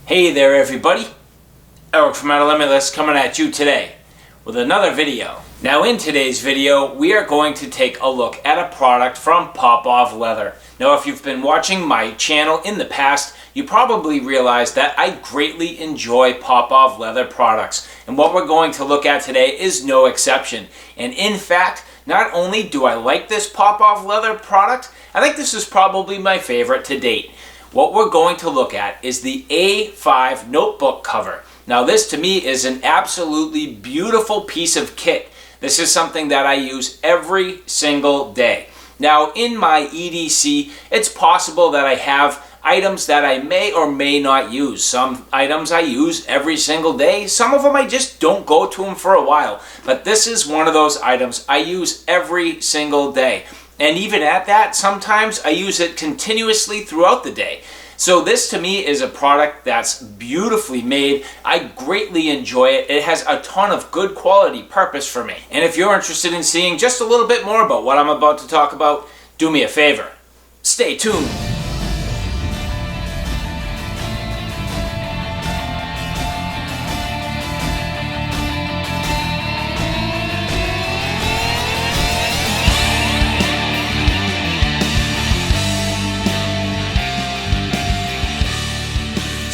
Hey there everybody, Eric from Outer Limitless coming at you today with another video. Now in today's video we are going to take a look at a product from Popov Leather. Now if you've been watching my channel in the past, you probably realize that I greatly enjoy Popov Leather products, and what we're going to look at today is no exception. And in fact, not only do I like this Popov Leather product, I think this is probably my favorite to date. What we're going to look at is the A5 notebook cover. Now this to me is an absolutely beautiful piece of kit. This is something that I use every single day. Now in my EDC, it's possible that I have items that I may or may not use. Some items I use every single day. Some of them I just don't go to them for a while. But this is one of those items I use every single day. And even at that, sometimes I use it continuously throughout the day. So this to me is a product that's beautifully made. I greatly enjoy it. It has a ton of good quality purpose for me. And if you're interested in seeing just a little bit more about what I'm about to talk about, do me a favor. Stay tuned.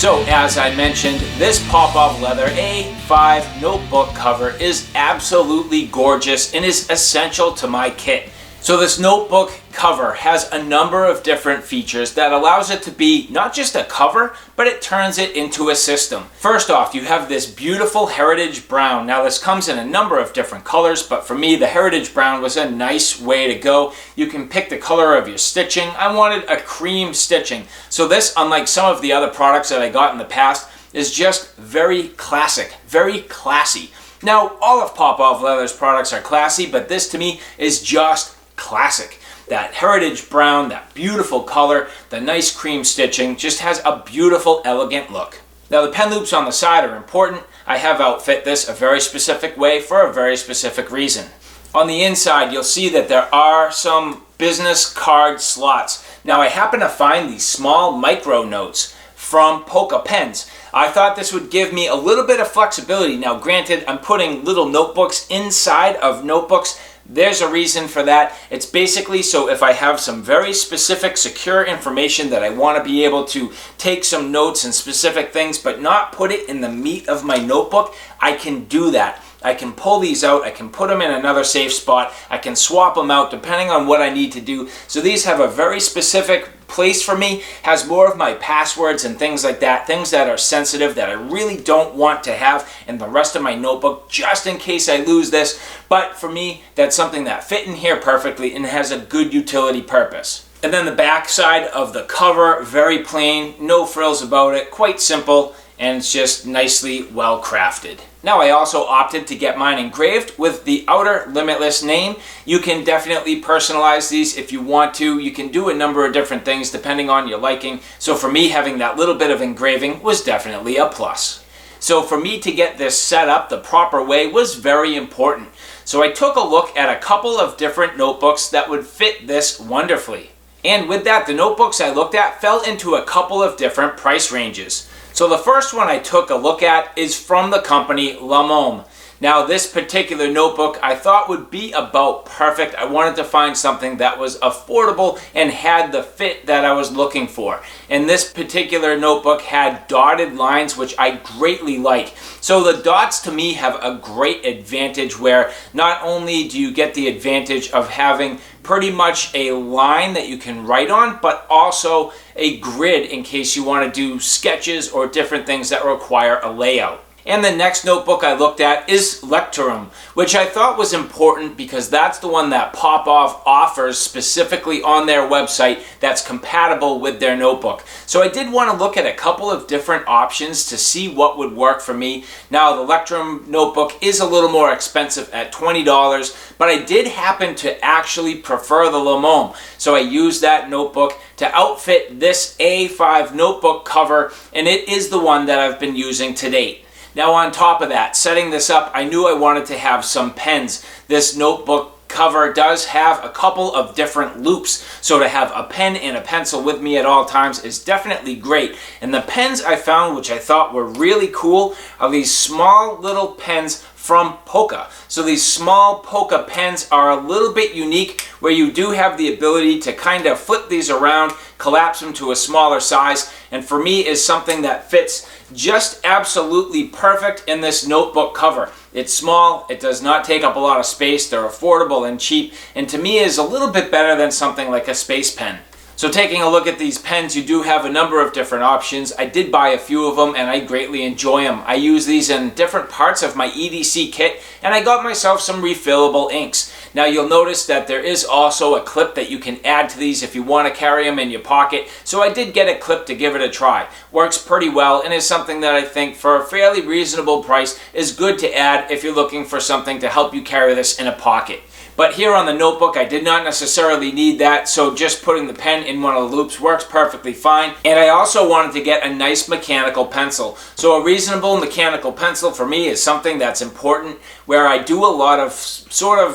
So as I mentioned, this Popov Leather A5 notebook cover is absolutely gorgeous and is essential to my kit. So this notebook cover has a number of different features that allows it to be not just a cover, but it turns it into a system. First off, you have this beautiful heritage brown. Now this comes in a number of different colors, but for me the heritage brown was a nice way to go. You can pick the color of your stitching. I wanted a cream stitching. So this, unlike some of the other products that I got in the past, is just very classic, very classy. Now all of Popov Leather's products are classy, but this to me is just classic. That heritage brown, that beautiful color, the nice cream stitching, just has a beautiful, elegant look. Now the pen loops on the side are important. I have outfit this a very specific way for a very specific reason. On the inside, you'll see that there are some business card slots. Now I happen to find these small micro notes from Polka pens. I thought this would give me a little bit of flexibility. Now granted, I'm putting little notebooks inside of notebooks. There's a reason for that. It's basically so if I have some very specific secure information that I want to be able to take some notes and specific things but not put it in the meat of my notebook, I can do that. I can pull these out, I can put them in another safe spot, I can swap them out depending on what I need to do. So these have a very specific place for me, has more of my passwords and things like that, things that are sensitive that I really don't want to have in the rest of my notebook just in case I lose this. But for me, that's something that fit in here perfectly and has a good utility purpose. And then the back side of the cover, very plain, no frills about it, quite simple, and it's just nicely well crafted. Now I also opted to get mine engraved with the Outer Limitless name. You can definitely personalize these if you want to. You can do a number of different things depending on your liking. So for me, having that little bit of engraving was definitely a plus. So for me to get this set up the proper way was very important. So I took a look at a couple of different notebooks that would fit this wonderfully. And with that, the notebooks I looked at fell into a couple of different price ranges. So the first one I took a look at is from the company La Môme. Now this particular notebook I thought would be about perfect. I wanted to find something that was affordable and had the fit that I was looking for. And this particular notebook had dotted lines, which I greatly like. So the dots to me have a great advantage where not only do you get the advantage of having pretty much a line that you can write on, but also a grid in case you want to do sketches or different things that require a layout. And the next notebook I looked at is Lecturum, which I thought was important because that's the one that Popov offers specifically on their website that's compatible with their notebook. So I did want to look at a couple of different options to see what would work for me. Now the Lecturum notebook is a little more expensive at $20, but I did happen to actually prefer the La Môme. So I used that notebook to outfit this A5 notebook cover, and it is the one that I've been using to date. Now on top of that, setting this up, I knew I wanted to have some pens. This notebook cover does have a couple of different loops, so to have a pen and a pencil with me at all times is definitely great. And the pens I found, which I thought were really cool, are these small little pens from Polka. So these small Polka pens are a little bit unique, where you do have the ability to kind of flip these around, collapse them to a smaller size, and for me is something that fits just absolutely perfect in this notebook cover. It's small, it does not take up a lot of space, they're affordable and cheap, and to me is a little bit better than something like a space pen. So taking a look at these pens, you do have a number of different options. I did buy a few of them and I greatly enjoy them. I use these in different parts of my EDC kit, and I got myself some refillable inks. Now you'll notice that there is also a clip that you can add to these if you want to carry them in your pocket. So I did get a clip to give it a try. Works pretty well and is something that I think for a fairly reasonable price is good to add if you're looking for something to help you carry this in a pocket. But here on the notebook, I did not necessarily need that, so just putting the pen in one of the loops works perfectly fine. And I also wanted to get a nice mechanical pencil. So a reasonable mechanical pencil for me is something that's important, where I do a lot of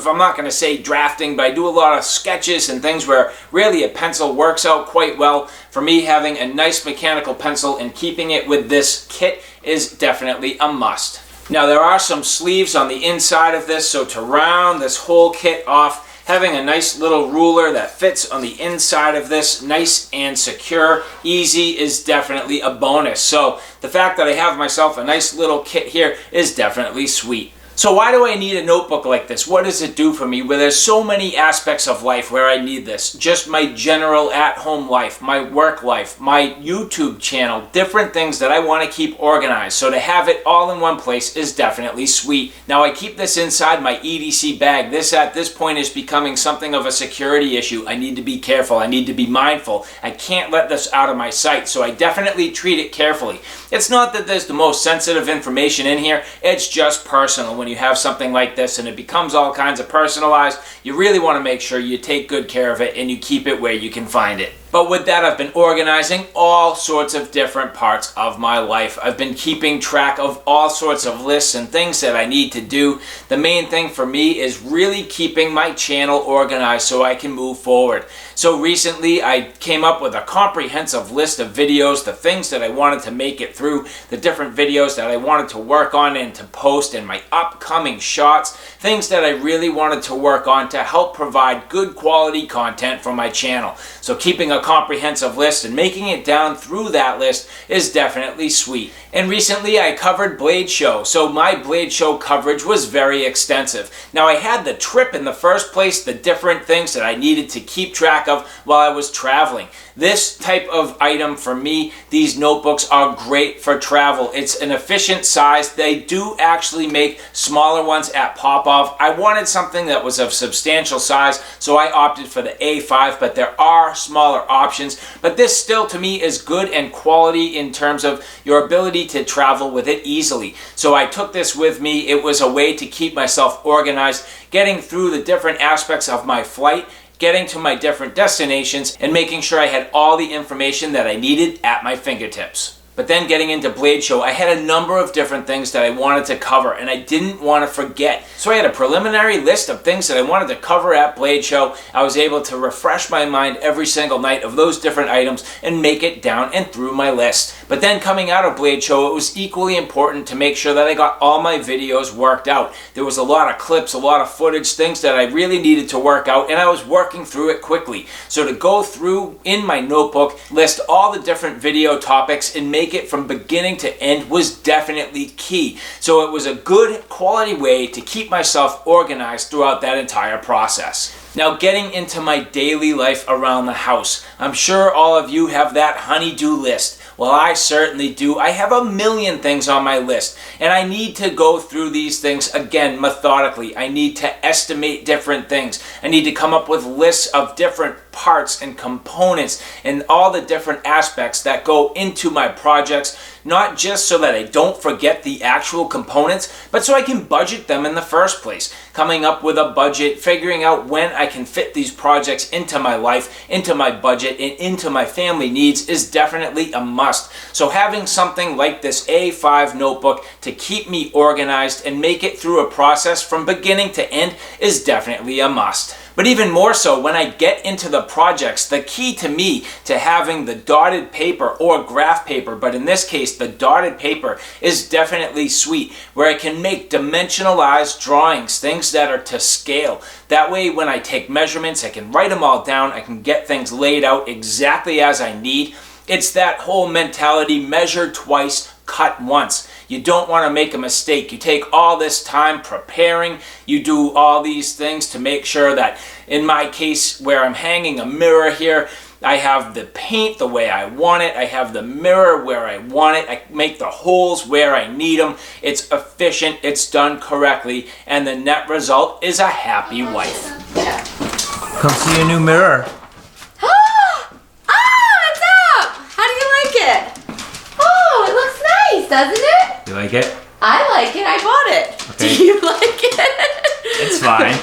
I'm not going to say drafting, but I do a lot of sketches and things where really a pencil works out quite well. For me, having a nice mechanical pencil and keeping it with this kit is definitely a must. Now there are some sleeves on the inside of this, so to round this whole kit off, having a nice little ruler that fits on the inside of this, nice and secure, easy, is definitely a bonus. So the fact that I have myself a nice little kit here is definitely sweet. So why do I need a notebook like this? What does it do for me? Well, there's so many aspects of life where I need this. Just my general at-home life, my work life, my YouTube channel, different things that I want to keep organized. So to have it all in one place is definitely sweet. Now I keep this inside my EDC bag. This at this point is becoming something of a security issue. I need to be careful. I need to be mindful. I can't let this out of my sight. So I definitely treat it carefully. It's not that there's the most sensitive information in here. It's just personal. When you have something like this and it becomes all kinds of personalized, you really want to make sure you take good care of it and you keep it where you can find it. But with that, I've been organizing all sorts of different parts of my life. I've been keeping track of all sorts of lists and things that I need to do. The main thing for me is really keeping my channel organized so I can move forward. So recently I came up with a comprehensive list of videos, the things that I wanted to make it through, the different videos that I wanted to work on and to post, and my upcoming shots, things that I really wanted to work on to help provide good quality content for my channel. So keeping a comprehensive list and making it down through that list is definitely sweet. And recently I covered Blade Show, so my Blade Show coverage was very extensive. Now I had the trip in the first place, the different things that I needed to keep track of while I was traveling. This type of item for me, these notebooks are great for travel. It's an efficient size. They do actually make smaller ones at Popov. I wanted something that was of substantial size, so I opted for the A5, but there are smaller options. But this still to me is good and quality in terms of your ability to travel with it easily. So I took this with me. It was a way to keep myself organized, getting through the different aspects of my flight, getting to my different destinations, and making sure I had all the information that I needed at my fingertips. But then getting into Blade Show, I had a number of different things that I wanted to cover and I didn't want to forget. So I had a preliminary list of things that I wanted to cover at Blade Show. I was able to refresh my mind every single night of those different items and make it down and through my list. But then coming out of Blade Show, it was equally important to make sure that I got all my videos worked out. There was a lot of clips, a lot of footage, things that I really needed to work out, and I was working through it quickly. So to go through in my notebook, list all the different video topics and make it from beginning to end was definitely key. So it was a good quality way to keep myself organized throughout that entire process. Now getting into my daily life around the house. I'm sure all of you have that honey-do list. Well, I certainly do. I have a million things on my list, and I need to go through these things again methodically. I need to estimate different things. I need to come up with lists of different parts and components and all the different aspects that go into my projects not just so that I don't forget the actual components, but so I can budget them in the first place. Coming up with a budget, figuring out when I can fit these projects into my life, into my budget, and into my family needs is definitely a must. So having something like this A5 notebook to keep me organized and make it through a process from beginning to end is definitely a must. But even more so when I get into the projects, the key to me to having the dotted paper or graph paper, but in this case the dotted paper, is definitely sweet, where I can make dimensionalized drawings, things that are to scale. That way when I take measurements, I can write them all down, I can get things laid out exactly as I need. It's that whole mentality, measure twice, cut once. You don't want to make a mistake. You take all this time preparing, you do all these things to make sure that, in my case where I'm hanging a mirror here, I have the paint the way I want it, I have the mirror where I want it, I make the holes where I need them, it's efficient, it's done correctly, and the net result is a happy wife. Come see your new mirror. What's up? How do you like it? Oh, it looks nice, doesn't it? You like it? I like it. I bought it. Okay. Do you like it? It's fine.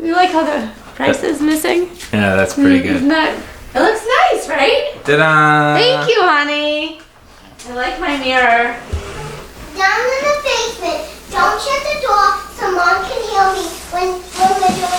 You like how the price is missing? Yeah, that's pretty good. Isn't that, it looks nice, right? Ta-da! Thank you, honey. I like my mirror. Down in the basement. Don't shut the door so Mom can hear me when we're doing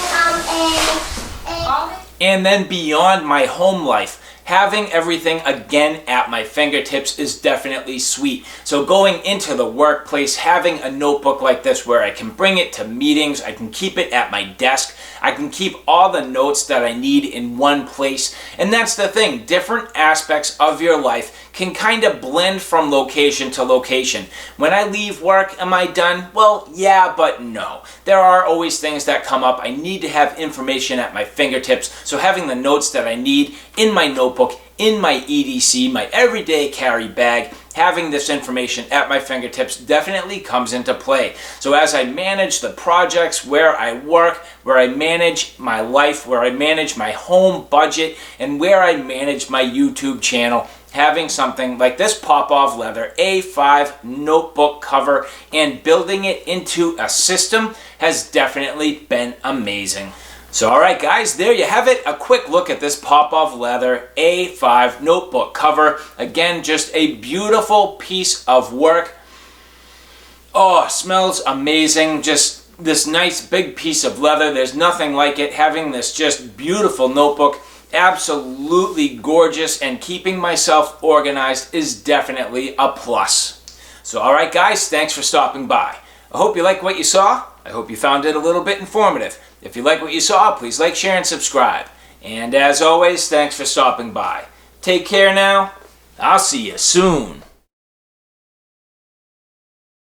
And then beyond my home life, having everything again at my fingertips is definitely sweet. So going into the workplace, having a notebook like this where I can bring it to meetings, I can keep it at my desk, I can keep all the notes that I need in one place. And that's the thing, different aspects of your life can kind of blend from location to location. When I leave work, am I done? Well, yeah, but no. There are always things that come up. I need to have information at my fingertips, so having the notes that I need in my notebook, in my EDC, my everyday carry bag, having this information at my fingertips definitely comes into play. So as I manage the projects where I work, where I manage my life, where I manage my home budget, and where I manage my YouTube channel, having something like this Popov Leather A5 notebook cover and building it into a system has definitely been amazing. So alright guys, there you have it, a quick look at this Popov Leather A5 notebook cover. Again, just a beautiful piece of work. Oh, smells amazing, just this nice big piece of leather. There's nothing like it. Having this just beautiful notebook, absolutely gorgeous, and keeping myself organized is definitely a plus. So alright guys, thanks for stopping by. I hope you like what you saw. I hope you found it a little bit informative. If you like what you saw, please like, share, and subscribe. And as always, thanks for stopping by. Take care now. I'll see you soon.